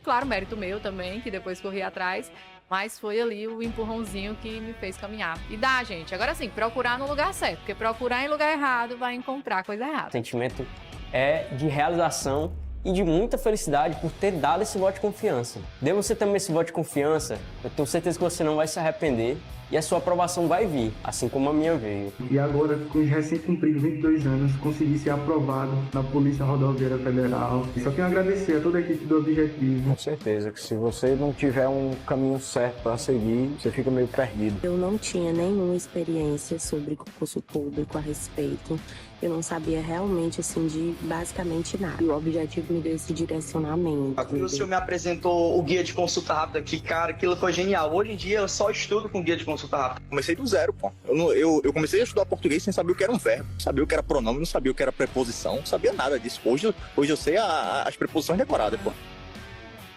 Claro, mérito meu também, que depois corri atrás, mas foi ali o empurrãozinho que me fez caminhar. E dá, gente. Agora sim, procurar no lugar certo, porque procurar em lugar errado vai encontrar coisa O errada. sentimento é de realização e de muita felicidade por ter dado esse voto de confiança. Dê você também esse voto de confiança, eu tenho certeza que você não vai se arrepender e a sua aprovação vai vir, assim como a minha veio. E agora, com os recém-cumpridos 22 anos, consegui ser aprovado na Polícia Rodoviária Federal. Só tenho a agradecer a toda a equipe do Objetivo. Com certeza que se você não tiver um caminho certo para seguir, você fica meio perdido. Eu não tinha nenhuma experiência sobre concurso público a respeito. Eu não sabia realmente, assim, de basicamente nada. E o Objetivo me deu esse direcionamento. O senhor me apresentou o guia de consulta rápida, que, cara, aquilo foi genial. Hoje em dia eu só estudo com guia de consulta rápida. Comecei do zero, pô. Eu comecei a estudar português sem saber o que era um verbo, sabia o que era pronome, não sabia o que era preposição, não sabia nada disso. Hoje eu sei as preposições decoradas, pô.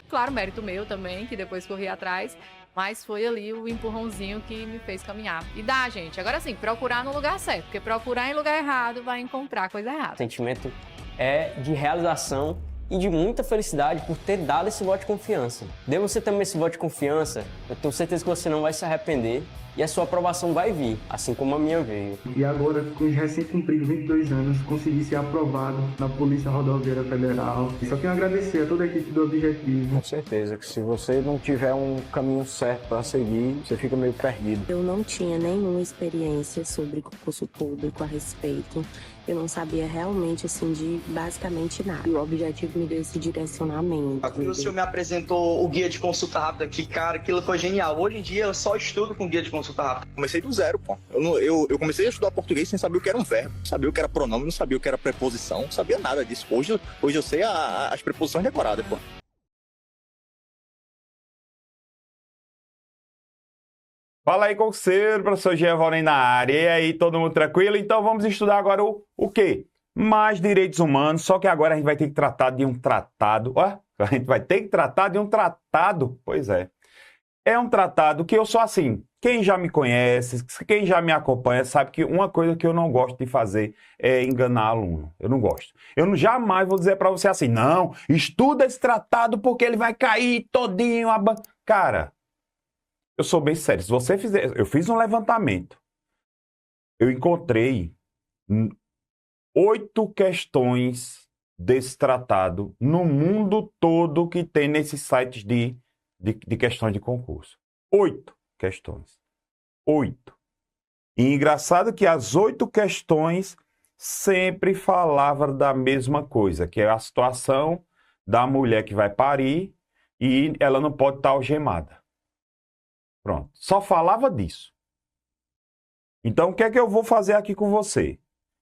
Claro, mérito meu também, que depois corri atrás, mas foi ali o empurrãozinho que me fez caminhar. E dá, gente. Agora sim, procurar no lugar certo, porque procurar em lugar errado vai encontrar coisa errada. O sentimento é de realização e de muita felicidade por ter dado esse voto de confiança. Dê você também esse voto de confiança, eu tenho certeza que você não vai se arrepender e a sua aprovação vai vir, assim como a minha veio. E agora, com os recém-cumpridos 22 anos, consegui ser aprovado na Polícia Rodoviária Federal. Só tenho a agradecer a toda a equipe do Objetivo. Com certeza que se você não tiver um caminho certo para seguir, você fica meio perdido. Eu não tinha nenhuma experiência sobre concurso público a respeito. Eu não sabia realmente, assim, de basicamente nada. E o Objetivo me deu esse direcionamento. O senhor me apresentou o guia de consulta rápida, que, cara, aquilo foi genial. Hoje em dia eu só estudo com guia de consulta rápida. Comecei do zero, pô. Eu comecei a estudar português sem saber o que era um verbo, não sabia o que era pronome, não sabia o que era preposição, não sabia nada disso. Hoje eu sei as preposições decoradas, pô. Fala aí, concurseiro, professor Jean Valnem na área. E aí, todo mundo tranquilo? Então vamos estudar agora o quê? Mais direitos humanos, só que agora a gente vai ter que tratar de um tratado. Ó, a gente vai ter que tratar de um tratado. Pois é. É um tratado que eu sou assim. Quem já me conhece, quem já me acompanha, sabe que uma coisa que eu não gosto de fazer é enganar aluno. Eu não gosto. Jamais vou dizer para você assim, não, estuda esse tratado porque ele vai cair todinho. Cara, eu sou bem sério. Se você fizer... Eu fiz um levantamento. Eu encontrei 8 questões desse tratado no mundo todo que tem nesses sites de questões de concurso. 8 questões. 8. E engraçado que as 8 questões sempre falavam da mesma coisa, que é a situação da mulher que vai parir e ela não pode estar algemada. Pronto. Só falava disso. Então, o que é que eu vou fazer aqui com você?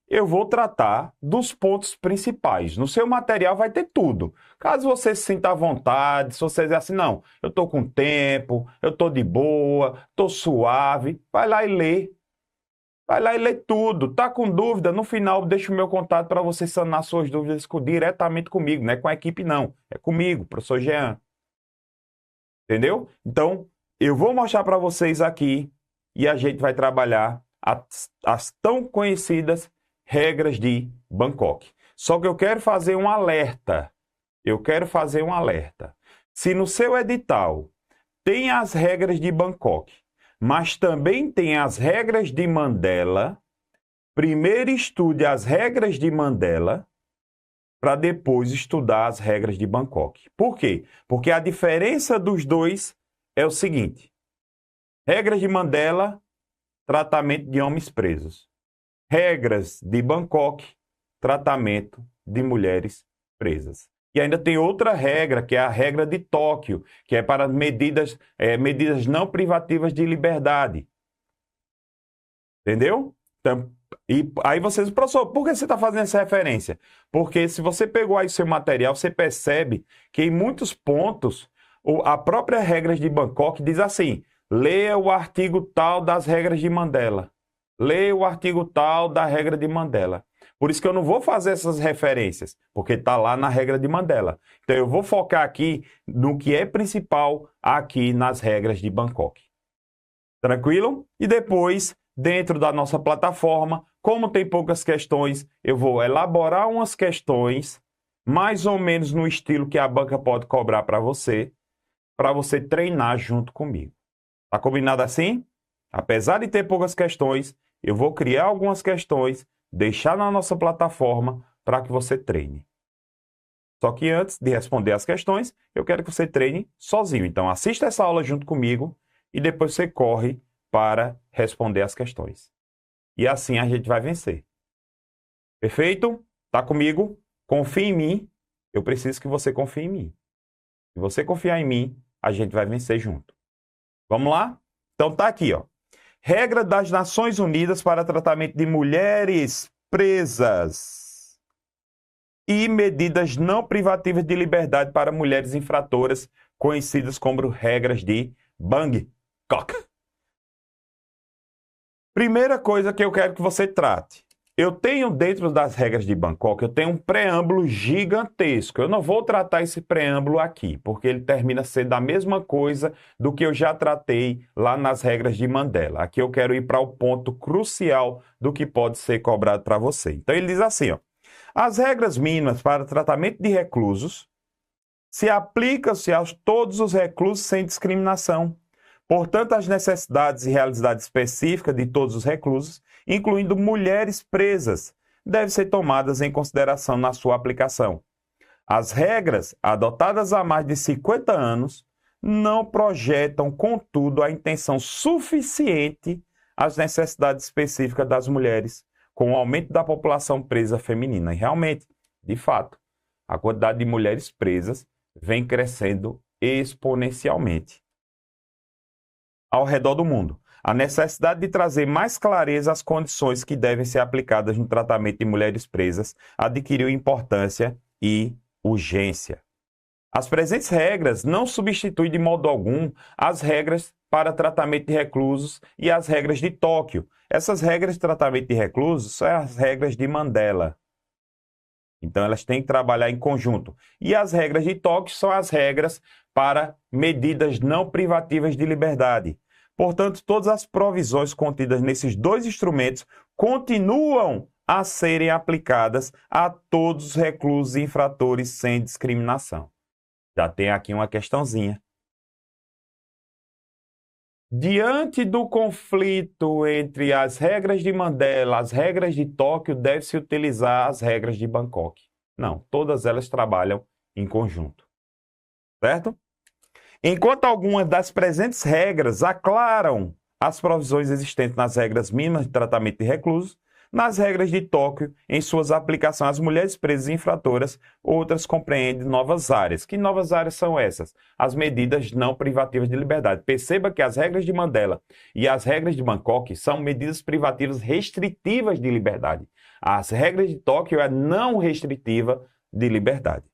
Eu vou tratar dos pontos principais. No seu material vai ter tudo. Caso você se sinta à vontade, se você dizer assim, não, eu estou com tempo, eu estou de boa, estou suave, vai lá e lê. Vai lá e lê tudo. Tá com dúvida? No final, deixa o meu contato para você sanar suas dúvidas diretamente comigo. Não é com a equipe, não. É comigo, professor Jean. Entendeu? Então, eu vou mostrar para vocês aqui e a gente vai trabalhar as tão conhecidas regras de Bangkok. Só que eu quero fazer um alerta. Se no seu edital tem as regras de Bangkok, mas também tem as regras de Mandela, primeiro estude as regras de Mandela para depois estudar as regras de Bangkok. Por quê? Porque a diferença dos dois é o seguinte. Regras de Mandela, tratamento de homens presos. Regras de Bangkok, tratamento de mulheres presas. E ainda tem outra regra, que é a regra de Tóquio, que é para medidas não privativas de liberdade. Entendeu? Então, e aí vocês, professor, por que você está fazendo essa referência? Porque se você pegou aí seu material, você percebe que em muitos pontos, a própria regra de Bangkok diz assim, leia o artigo tal das regras de Mandela. Leia o artigo tal da regra de Mandela. Por isso que eu não vou fazer essas referências, porque está lá na regra de Mandela. Então eu vou focar aqui no que é principal aqui nas regras de Bangkok. Tranquilo? E depois, dentro da nossa plataforma, como tem poucas questões, eu vou elaborar umas questões mais ou menos no estilo que a banca pode cobrar para você treinar junto comigo. Tá combinado assim? Apesar de ter poucas questões, eu vou criar algumas questões, deixar na nossa plataforma para que você treine. Só que antes de responder as questões, eu quero que você treine sozinho. Então assista essa aula junto comigo e depois você corre para responder as questões. E assim a gente vai vencer. Perfeito? Tá comigo? Confie em mim. Eu preciso que você confie em mim. Se você confiar em mim, a gente vai vencer junto. Vamos lá? Então tá aqui, ó. Regra das Nações Unidas para tratamento de mulheres presas e medidas não privativas de liberdade para mulheres infratoras, conhecidas como regras de Bangkok. Primeira coisa que eu quero que você trate. Eu tenho dentro das regras de Bangkok, eu tenho um preâmbulo gigantesco. Eu não vou tratar esse preâmbulo aqui, porque ele termina sendo a mesma coisa do que eu já tratei lá nas regras de Mandela. Aqui eu quero ir para o ponto crucial do que pode ser cobrado para você. Então ele diz assim, ó, as regras mínimas para tratamento de reclusos se aplicam-se a todos os reclusos sem discriminação. Portanto, as necessidades e realidades específicas de todos os reclusos, incluindo mulheres presas, devem ser tomadas em consideração na sua aplicação. As regras, adotadas há mais de 50 anos, não projetam, contudo, a intenção suficiente às necessidades específicas das mulheres, com o aumento da população presa feminina. E realmente, de fato, a quantidade de mulheres presas vem crescendo exponencialmente ao redor do mundo. A necessidade de trazer mais clareza às condições que devem ser aplicadas no tratamento de mulheres presas adquiriu importância e urgência. As presentes regras não substituem de modo algum as regras para tratamento de reclusos e as regras de Tóquio. Essas regras de tratamento de reclusos são as regras de Mandela. Então elas têm que trabalhar em conjunto. E as regras de Tóquio são as regras para medidas não privativas de liberdade. Portanto, todas as provisões contidas nesses dois instrumentos continuam a serem aplicadas a todos os reclusos e infratores sem discriminação. Já tem aqui uma questãozinha. Diante do conflito entre as regras de Mandela e as regras de Tóquio, deve-se utilizar as regras de Bangkok. Não, todas elas trabalham em conjunto. Certo? Enquanto algumas das presentes regras aclaram as provisões existentes nas regras mínimas de tratamento de reclusos, nas regras de Tóquio, em suas aplicações às mulheres presas e infratoras, outras compreendem novas áreas. Que novas áreas são essas? As medidas não privativas de liberdade. Perceba que as regras de Mandela e as regras de Bangkok são medidas privativas restritivas de liberdade. As regras de Tóquio é não restritiva de liberdade.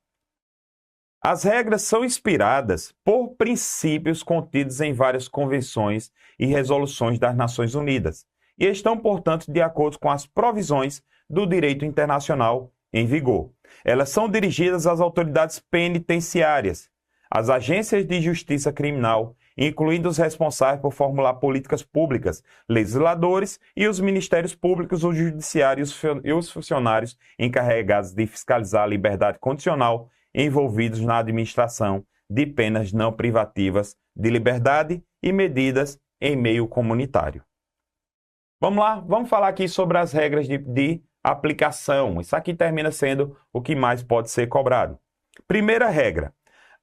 As regras são inspiradas por princípios contidos em várias convenções e resoluções das Nações Unidas e estão, portanto, de acordo com as provisões do direito internacional em vigor. Elas são dirigidas às autoridades penitenciárias, às agências de justiça criminal, incluindo os responsáveis por formular políticas públicas, legisladores e os ministérios públicos, o judiciário e os funcionários encarregados de fiscalizar a liberdade condicional envolvidos na administração de penas não privativas de liberdade e medidas em meio comunitário. Vamos lá, vamos falar aqui sobre as regras de aplicação. Isso aqui termina sendo o que mais pode ser cobrado. Primeira regra.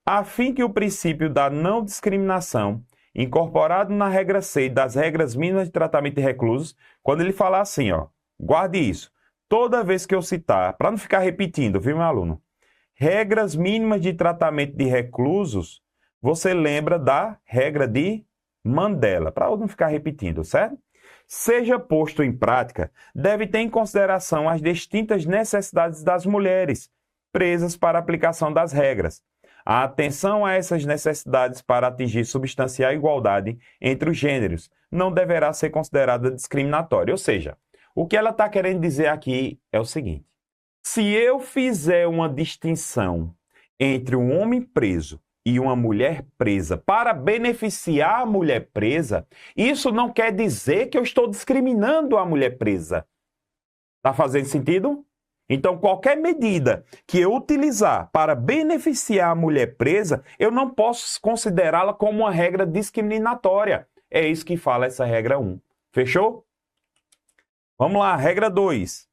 A fim que o princípio da não discriminação, incorporado na regra 6 das regras mínimas de tratamento de reclusos, quando ele falar assim, ó, guarde isso. Toda vez que eu citar, para não ficar repetindo, viu, meu aluno? Regras mínimas de tratamento de reclusos, você lembra da regra de Mandela, para não ficar repetindo, certo? Seja posto em prática, deve ter em consideração as distintas necessidades das mulheres presas para a aplicação das regras. A atenção a essas necessidades para atingir substancial igualdade entre os gêneros não deverá ser considerada discriminatória. Ou seja, o que ela está querendo dizer aqui é o seguinte. Se eu fizer uma distinção entre um homem preso e uma mulher presa para beneficiar a mulher presa, isso não quer dizer que eu estou discriminando a mulher presa. Está fazendo sentido? Então, qualquer medida que eu utilizar para beneficiar a mulher presa, eu não posso considerá-la como uma regra discriminatória. É isso que fala essa regra 1. Fechou? Vamos lá, regra 2.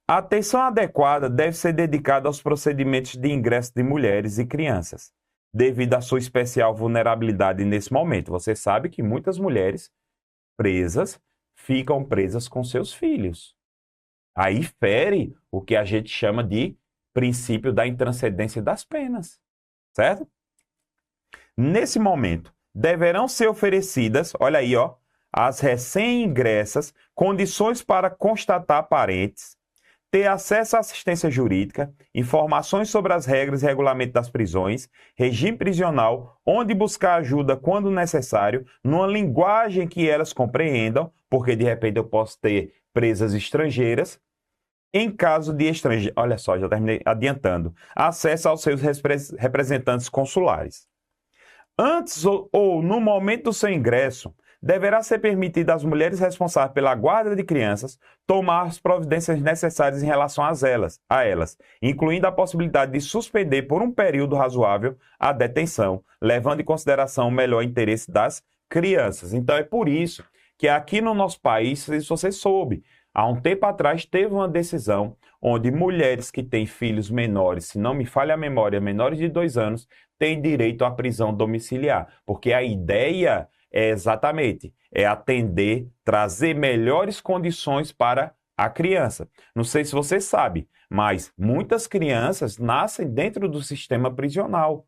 A atenção adequada deve ser dedicada aos procedimentos de ingresso de mulheres e crianças, devido à sua especial vulnerabilidade nesse momento. Você sabe que muitas mulheres presas ficam presas com seus filhos. Aí fere o que a gente chama de princípio da intranscendência das penas, certo? Nesse momento, deverão ser oferecidas, olha aí, ó, às recém-ingressas, condições para constatar parentes, ter acesso à assistência jurídica, informações sobre as regras e regulamento das prisões, regime prisional, onde buscar ajuda quando necessário, numa linguagem que elas compreendam, porque de repente eu posso ter presas estrangeiras, em caso de estrangeiro, olha só, já terminei adiantando, acesso aos seus representantes consulares. Antes ou no momento do seu ingresso, deverá ser permitido às mulheres responsáveis pela guarda de crianças tomar as providências necessárias em relação a elas, incluindo a possibilidade de suspender por um período razoável a detenção, levando em consideração o melhor interesse das crianças. Então é por isso que aqui no nosso país, se você soube, há um tempo atrás teve uma decisão onde mulheres que têm filhos menores, se não me falha a memória, menores de 2 anos, têm direito à prisão domiciliar, porque a ideia é exatamente atender, trazer melhores condições para a criança. Não sei se você sabe, mas muitas crianças nascem dentro do sistema prisional.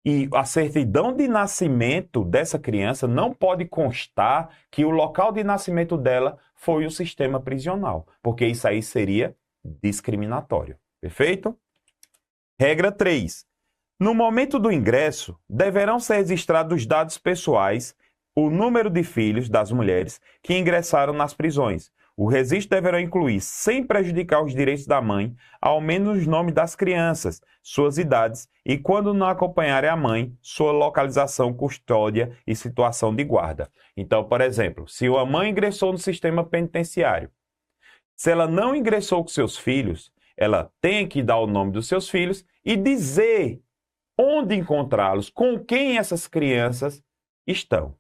E a certidão de nascimento dessa criança não pode constar que o local de nascimento dela foi o sistema prisional, porque isso aí seria discriminatório. Perfeito? Regra 3. No momento do ingresso, deverão ser registrados os dados pessoais, o número de filhos das mulheres que ingressaram nas prisões. O registro deverá incluir, sem prejudicar os direitos da mãe, ao menos os nomes das crianças, suas idades e, quando não acompanharem a mãe, sua localização, custódia e situação de guarda. Então, por exemplo, se uma mãe ingressou no sistema penitenciário, se ela não ingressou com seus filhos, ela tem que dar o nome dos seus filhos e dizer onde encontrá-los, com quem essas crianças estão.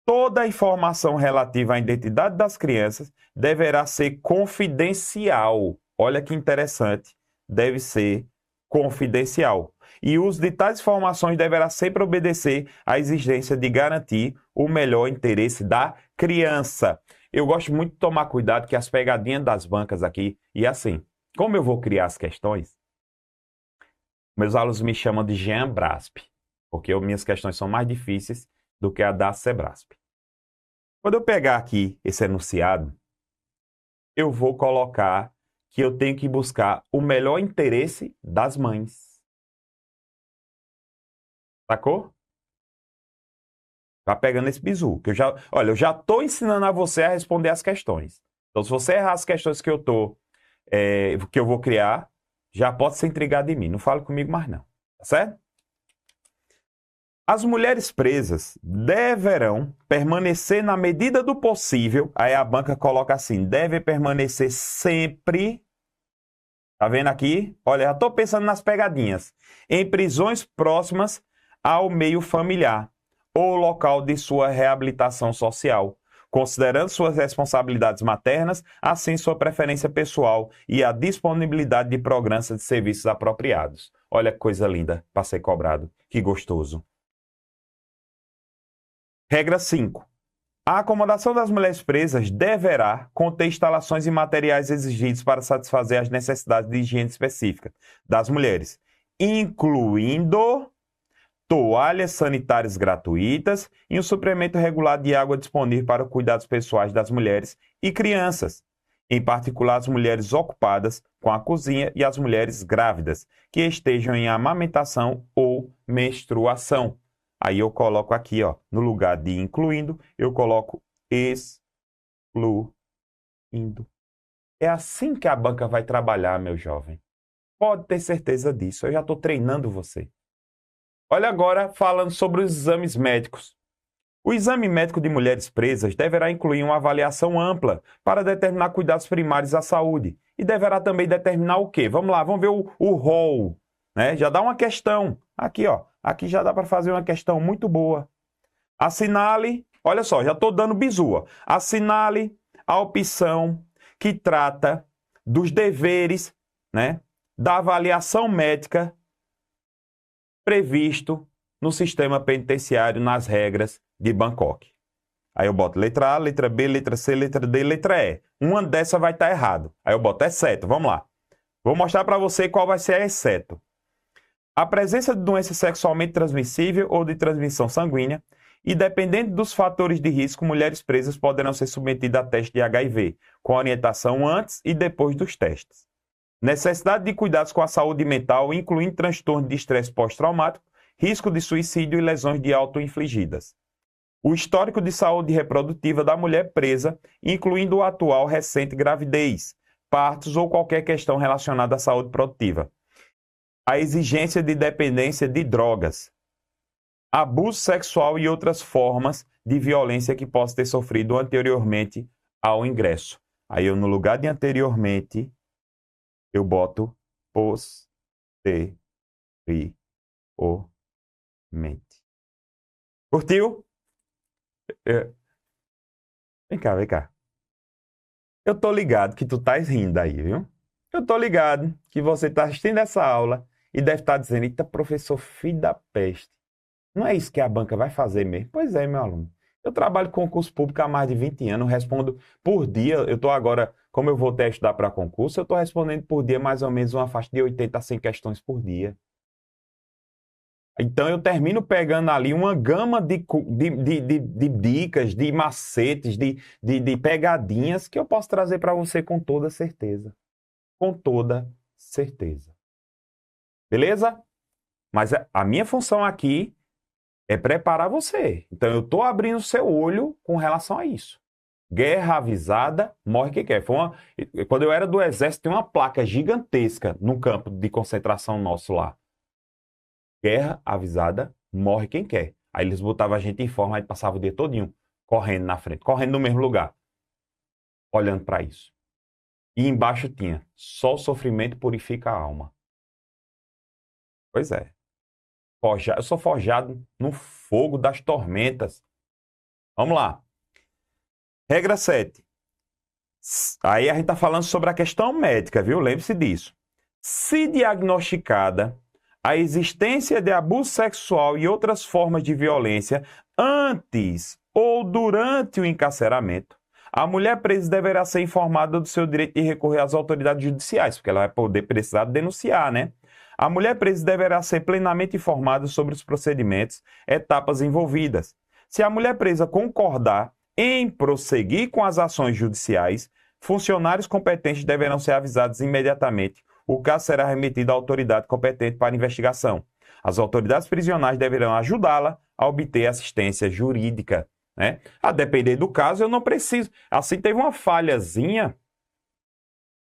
Toda a informação relativa à identidade das crianças deverá ser confidencial. Olha que interessante, deve ser confidencial. E o uso de tais informações deverá sempre obedecer à exigência de garantir o melhor interesse da criança. Eu gosto muito de tomar cuidado que as pegadinhas das bancas aqui, e assim, como eu vou criar as questões, meus alunos me chamam de Jean Brasp, porque minhas questões são mais difíceis do que a da Sebrasp. Quando eu pegar aqui esse enunciado, eu vou colocar que eu tenho que buscar o melhor interesse das mães. Sacou? Tá pegando esse bizu. Que eu já estou ensinando a você a responder as questões. Então, se você errar as questões que eu vou criar, já pode se intrigar de mim. Não fale comigo mais não. Tá certo? As mulheres presas deverão permanecer na medida do possível, aí a banca coloca assim, deve permanecer sempre, tá vendo aqui? Olha, já estou pensando nas pegadinhas, em prisões próximas ao meio familiar ou local de sua reabilitação social, considerando suas responsabilidades maternas, assim sua preferência pessoal e a disponibilidade de programas de serviços apropriados. Olha que coisa linda para ser cobrado, que gostoso. Regra 5. A acomodação das mulheres presas deverá conter instalações e materiais exigidos para satisfazer as necessidades de higiene específica das mulheres, incluindo toalhas sanitárias gratuitas e um suprimento regular de água disponível para cuidados pessoais das mulheres e crianças, em particular as mulheres ocupadas com a cozinha e as mulheres grávidas que estejam em amamentação ou menstruação. Aí eu coloco aqui, ó, no lugar de incluindo, eu coloco excluindo. É assim que a banca vai trabalhar, meu jovem. Pode ter certeza disso, eu já estou treinando você. Olha agora falando sobre os exames médicos. O exame médico de mulheres presas deverá incluir uma avaliação ampla para determinar cuidados primários à saúde e deverá também determinar o quê? Vamos lá, vamos ver o rol, né? Já dá uma questão. Aqui, ó. Aqui já dá para fazer uma questão muito boa. Assinale, olha só, já estou dando bizu, ó. Assinale a opção que trata dos deveres, né, da avaliação médica previsto no sistema penitenciário nas regras de Bangkok. Aí eu boto letra A, letra B, letra C, letra D, letra E. Uma dessa vai estar errado. Aí eu boto exceto. Vamos lá. Vou mostrar para você qual vai ser a exceto. A presença de doença sexualmente transmissível ou de transmissão sanguínea e, dependendo dos fatores de risco, mulheres presas poderão ser submetidas a teste de HIV, com orientação antes e depois dos testes. Necessidade de cuidados com a saúde mental, incluindo transtorno de estresse pós-traumático, risco de suicídio e lesões de auto-infligidas. O histórico de saúde reprodutiva da mulher presa, incluindo a atual recente gravidez, partos ou qualquer questão relacionada à saúde produtiva. A exigência de dependência de drogas. Abuso sexual e outras formas de violência que possa ter sofrido anteriormente ao ingresso. Aí eu, no lugar de anteriormente, eu boto posteriormente. Curtiu? Vem cá, vem cá. Eu tô ligado que tu tá rindo aí, viu? Eu tô ligado que você tá assistindo essa aula e deve estar dizendo, eita, professor, filho da peste. Não é isso que a banca vai fazer mesmo? Pois é, meu aluno. Eu trabalho com concurso público há mais de 20 anos, respondo por dia. Eu tô agora, como eu vou estudar para concurso, eu tô respondendo por dia mais ou menos uma faixa de 80 a 100 questões por dia. Então, eu termino pegando ali uma gama de dicas, de macetes, de pegadinhas que eu posso trazer para você com toda certeza. Com toda certeza. Beleza? Mas a minha função aqui é preparar você. Então, eu estou abrindo o seu olho com relação a isso. Guerra avisada, morre quem quer. Quando eu era do Exército, tem uma placa gigantesca no campo de concentração nosso lá. Guerra avisada, morre quem quer. Aí eles botavam a gente em forma e passava o dia todinho correndo na frente, correndo no mesmo lugar, olhando para isso. E embaixo tinha, só o sofrimento purifica a alma. Pois é. Eu sou forjado no fogo das tormentas. Vamos lá. Regra 7. Aí a gente está falando sobre a questão médica, viu? Lembre-se disso. Se diagnosticada a existência de abuso sexual e outras formas de violência antes ou durante o encarceramento, a mulher presa deverá ser informada do seu direito de recorrer às autoridades judiciais, porque ela vai poder precisar denunciar, né? A mulher presa deverá ser plenamente informada sobre os procedimentos, etapas envolvidas. Se a mulher presa concordar em prosseguir com as ações judiciais, funcionários competentes deverão ser avisados imediatamente. O caso será remetido à autoridade competente para investigação. As autoridades prisionais deverão ajudá-la a obter assistência jurídica, né? A depender do caso, eu não preciso. Assim, teve uma falhazinha,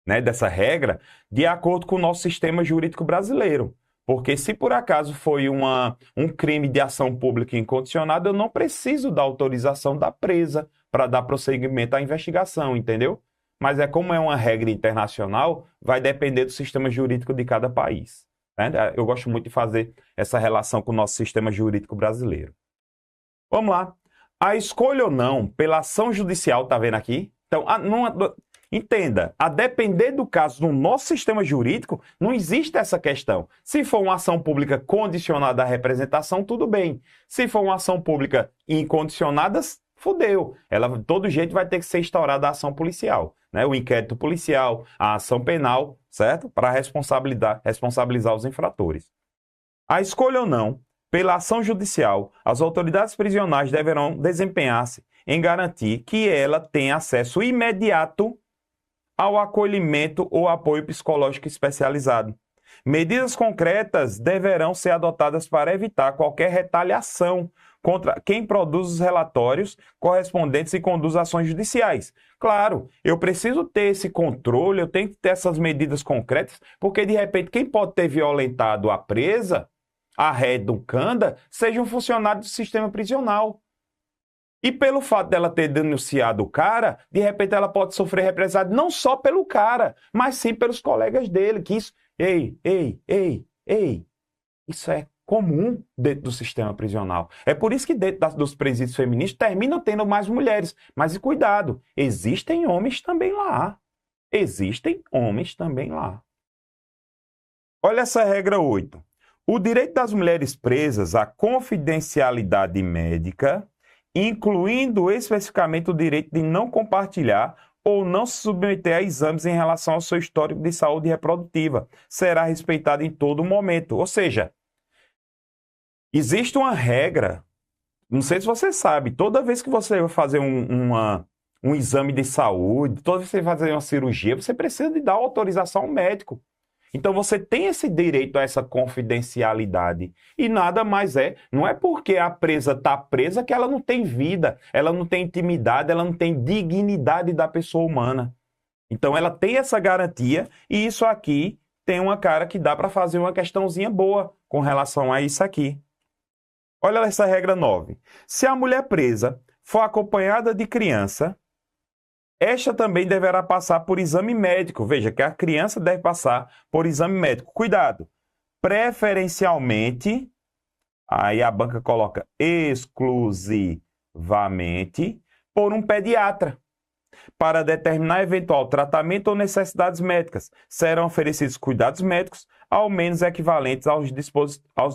né, dessa regra, de acordo com o nosso sistema jurídico brasileiro. Porque se por acaso foi um crime de ação pública incondicionada, eu não preciso da autorização da presa para dar prosseguimento à investigação, entendeu? Mas como é uma regra internacional, vai depender do sistema jurídico de cada país, né? Eu gosto muito de fazer essa relação com o nosso sistema jurídico brasileiro. Vamos lá. A escolha ou não pela ação judicial, tá vendo aqui? Então, entenda, a depender do caso no nosso sistema jurídico, não existe essa questão. Se for uma ação pública condicionada à representação, tudo bem. Se for uma ação pública incondicionada, fudeu. Todo jeito vai ter que ser instaurada a ação policial, né? O inquérito policial, a ação penal, certo? Para responsabilizar os infratores. A escolha ou não pela ação judicial, as autoridades prisionais deverão desempenhar-se em garantir que ela tenha acesso imediato ao acolhimento ou apoio psicológico especializado. Medidas concretas deverão ser adotadas para evitar qualquer retaliação contra quem produz os relatórios correspondentes e conduz ações judiciais. Claro, eu preciso ter esse controle, eu tenho que ter essas medidas concretas, porque de repente quem pode ter violentado a presa, a reeducanda, seja um funcionário do sistema prisional. E pelo fato dela ter denunciado o cara, de repente ela pode sofrer represália não só pelo cara, mas sim pelos colegas dele, que isso... Ei, isso é comum dentro do sistema prisional. É por isso que dentro dos presídios feministas terminam tendo mais mulheres. Mas cuidado, existem homens também lá. Existem homens também lá. Olha essa regra 8. O direito das mulheres presas à confidencialidade médica, incluindo especificamente o direito de não compartilhar ou não se submeter a exames em relação ao seu histórico de saúde reprodutiva, será respeitado em todo momento. Ou seja, existe uma regra, não sei se você sabe, toda vez que você vai fazer um exame de saúde, toda vez que você vai fazer uma cirurgia, você precisa de dar autorização ao médico. Então você tem esse direito a essa confidencialidade. E nada mais não é porque a presa está presa que ela não tem vida, ela não tem intimidade, ela não tem dignidade da pessoa humana. Então ela tem essa garantia e isso aqui tem uma cara que dá para fazer uma questãozinha boa com relação a isso aqui. Olha essa regra 9. Se a mulher presa for acompanhada de criança, esta também deverá passar por exame médico. Veja que a criança deve passar por exame médico. Cuidado! Preferencialmente, aí a banca coloca exclusivamente, por um pediatra. Para determinar eventual tratamento ou necessidades médicas, serão oferecidos cuidados médicos, ao menos equivalentes aos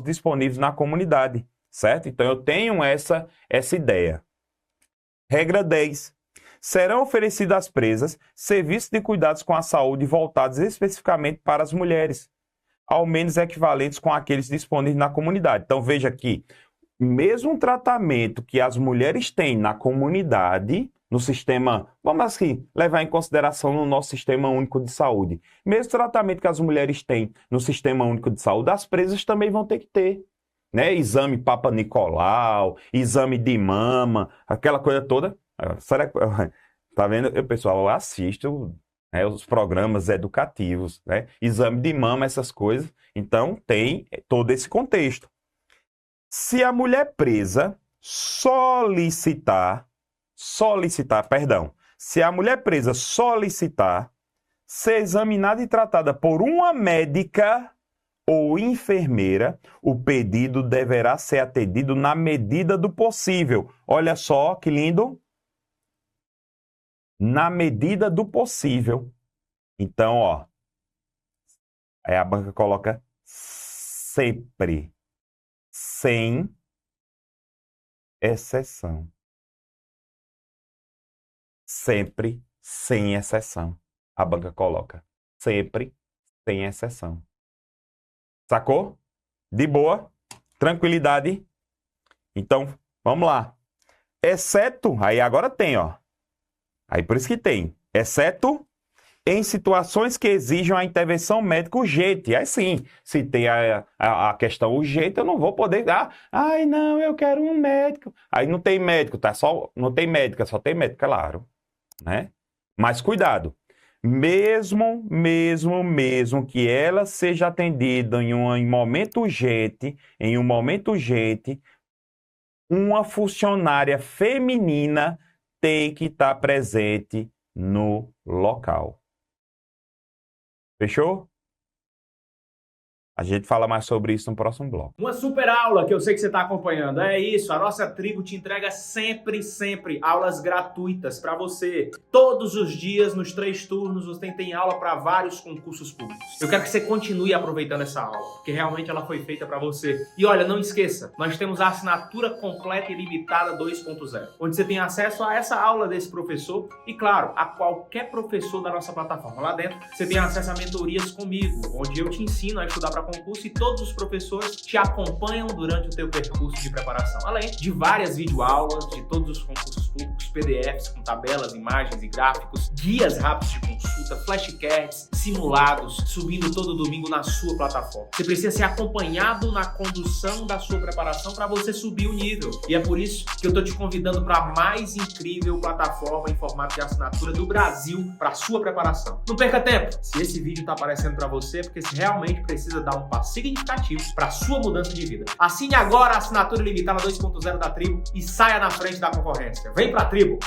disponíveis na comunidade. Certo? Então eu tenho essa ideia. Regra 10. Serão oferecidos às presas serviços de cuidados com a saúde voltados especificamente para as mulheres, ao menos equivalentes com aqueles disponíveis na comunidade. Então veja que mesmo tratamento que as mulheres têm na comunidade, no sistema, vamos assim, levar em consideração no nosso Sistema Único de Saúde, mesmo tratamento que as mulheres têm no Sistema Único de Saúde, as presas também vão ter que ter. Né? Exame Papa Nicolau, exame de mama, aquela coisa toda. Será que... Tá vendo? Pessoal, eu assisto os programas educativos, né? Exame de mama, essas coisas. Então, tem todo esse contexto. Se a mulher presa solicitar, se a mulher presa solicitar ser examinada e tratada por uma médica ou enfermeira, o pedido deverá ser atendido na medida do possível. Olha só que lindo. Na medida do possível. Então, ó. Aí a banca coloca sempre. Sem exceção. Sempre sem exceção. A banca coloca sempre sem exceção. Sacou? De boa? Tranquilidade? Então, vamos lá. Exceto, aí agora tem, ó. Aí por isso que tem. Exceto em situações que exijam a intervenção médica urgente. Aí sim, se tem a questão urgente, eu não vou poder... ai, não, eu quero um médico. Aí não tem médico, tá? Não tem médica, só tem médico, claro. Né? Mas cuidado. Mesmo que ela seja atendida em um momento urgente, uma funcionária feminina tem que estar presente no local. Fechou? A gente fala mais sobre isso no próximo bloco. Uma super aula que eu sei que você está acompanhando. É isso, a nossa tribo te entrega sempre aulas gratuitas para você. Todos os dias, nos 3 turnos, você tem aula para vários concursos públicos. Eu quero que você continue aproveitando essa aula, porque realmente ela foi feita para você. E olha, não esqueça, nós temos a assinatura completa e limitada 2.0, onde você tem acesso a essa aula desse professor e, claro, a qualquer professor da nossa plataforma. Lá dentro, você tem acesso a mentorias comigo, onde eu te ensino a estudar para concurso e todos os professores te acompanham durante o teu percurso de preparação, além de várias videoaulas de todos os concursos públicos públicos, PDFs com tabelas, imagens e gráficos, guias rápidos de consulta, flashcards, simulados, subindo todo domingo na sua plataforma. Você precisa ser acompanhado na condução da sua preparação para você subir o nível. E é por isso que eu tô te convidando para a mais incrível plataforma em formato de assinatura do Brasil para sua preparação. Não perca tempo. Se esse vídeo tá aparecendo para você, é porque você realmente precisa dar um passo significativo para sua mudança de vida. Assine agora a assinatura ilimitada 2.0 da Tribo e saia na frente da concorrência. Vem pra Tribo!